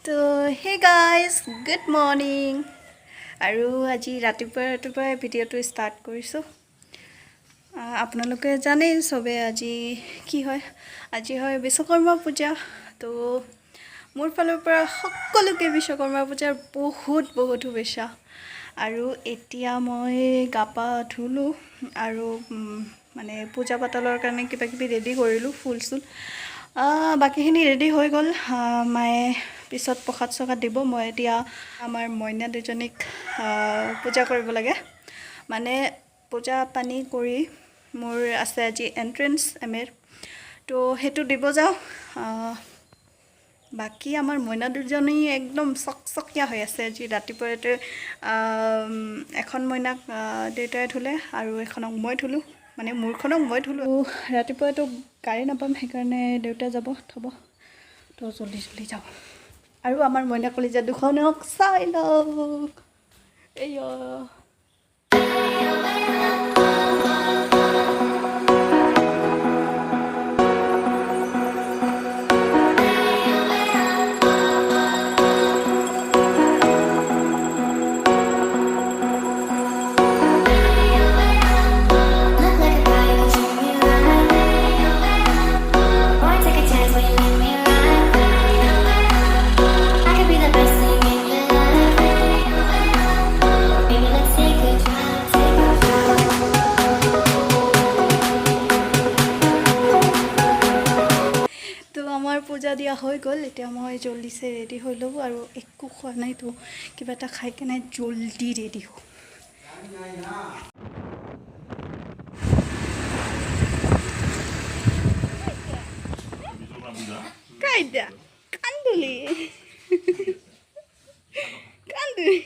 তো hey guys good morning আৰু আজি ৰাতিপুৱাই ভিডিঅ'টো ষ্টাৰ্ট কৰিছোঁ। আপোনালোকে জানেই চবে আজি কি হয়, আজি হয় বিশ্বকৰ্মা পূজা। তো মোৰ ফালৰ পৰা সকলোকে বিশ্বকৰ্মা পূজাৰ বহুত শুভেচ্ছা। আৰু এতিয়া মই গা পা ধুলোঁ আৰু মানে পূজা পাতলৰ কাৰণে কিবাকিবি ৰেডি কৰিলোঁ, ফুল চুল বাকীখিনি ৰেডি হৈ গ'ল। মায়ে পিছত প্ৰসাদ চসাদ দিব। মই এতিয়া আমাৰ মইনা দুজনীক পূজা কৰিব লাগে, মানে পূজা পানী কৰি মোৰ আছে আজি এণ্ট্ৰেঞ্চ এম.এৰ, তো সেইটো দিব যাওঁ। বাকী আমাৰ মইনা দুজনী একদম চকচকীয়া হৈ আছে। আজি ৰাতিপুৱাতে এখন মইনাক দেউতাই ধুলে আৰু এখনক মই ধুলোঁ, মানে মোৰখনক মই ধুলোঁ। ৰাতিপুৱাতো গাড়ী নাপাম, সেইকাৰণে দেউতাই যাব থ'ব, তো জল্দি যাওঁ। আৰু আমাৰ মইনা কলিজা দুখনক চাই লওক। এয়া পূজা দিয়া হৈ গ'ল। এতিয়া মই জল্দিছে ৰেডি হৈ ল'ব, আৰু একো খোৱা নাই, তো কিবা এটা খাই কেনে জল্দি ৰেডি হওঁ। কাইদা কান্দুলি কান্দুলি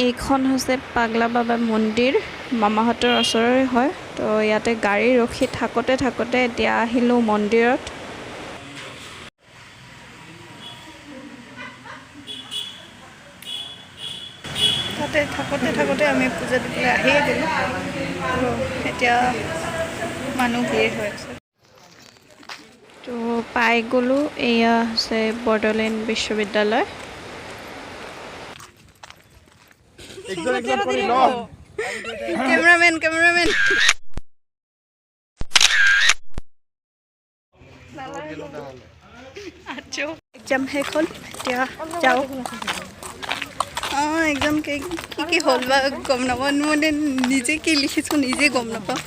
এইখন হৈছে পাগলা বাবা মন্দিৰ, মামাহঁতৰ ওচৰৰে হয়। তো ইয়াতে গাড়ী ৰখি থাকোঁতে এতিয়া আহিলোঁ মন্দিৰত। তাতে থাকোঁতে আমি পূজা দিবলৈ আহিয়ে গ'লোঁ। তো এতিয়া মানুহ ভিৰ হৈ আছে। তো পাই গ'লোঁ, এয়া হৈছে বড়োলেণ্ড বিশ্ববিদ্যালয়। কেমেৰামেন এক্সাম শেষ হ'ল, এতিয়া যাওঁ। এক্সাম কি হ'ল বা গম নাপাওঁ, মানে নিজে কি লিখিছোঁ নিজে গম নাপাওঁ।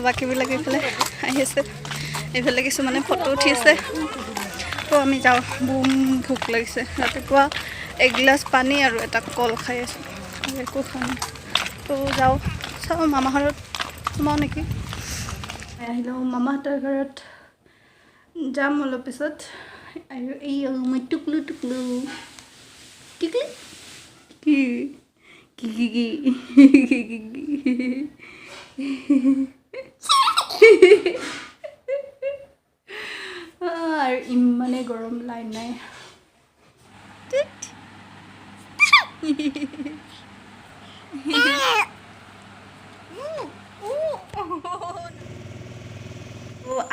বাকীবিলাক এইফালে আহি আছে, এইফালে কিছুমানে ফটো উঠি আছে। তো আমি যাওঁ, ভোক লাগিছে। ৰাতিপুৱা এগিলাচ পানী আৰু এটা কল খাই আছোঁ, একো খোৱা নাই। তো যাওঁ, চাওঁ মামাহঁতত সোমাওঁ নেকি। আহিলোঁ মামাহঁতৰ ঘৰত, যাম অলপ পিছত। আৰু এই মই টুকলু টিকলি কি আৰু ইমানে গৰম, লাইন নাই।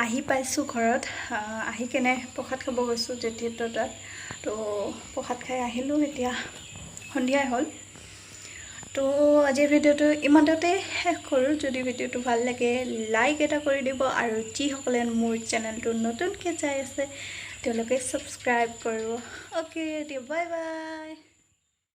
আহি পাইছোঁ ঘৰত, আহি কেনে প্ৰসাদ খাব গৈছোঁ জেঠীহঁতৰ তাত। তো প্ৰসাদ খাই আহিলোঁ, এতিয়া সন্ধিয়াই হ'ল। তো আজিৰ ভিডিঅ'টো ইমানতে শেষ কৰোঁ। যদি ভিডিঅ'টো ভাল লাগে লাইক এটা কৰি দিব, আৰু যিসকলে মোৰ চেনেলটো নতুনকৈ চাই আছে তেওঁলোকে ছাবস্ক্ৰাইব কৰিব। অ'কে, দিয়া বাই বাই।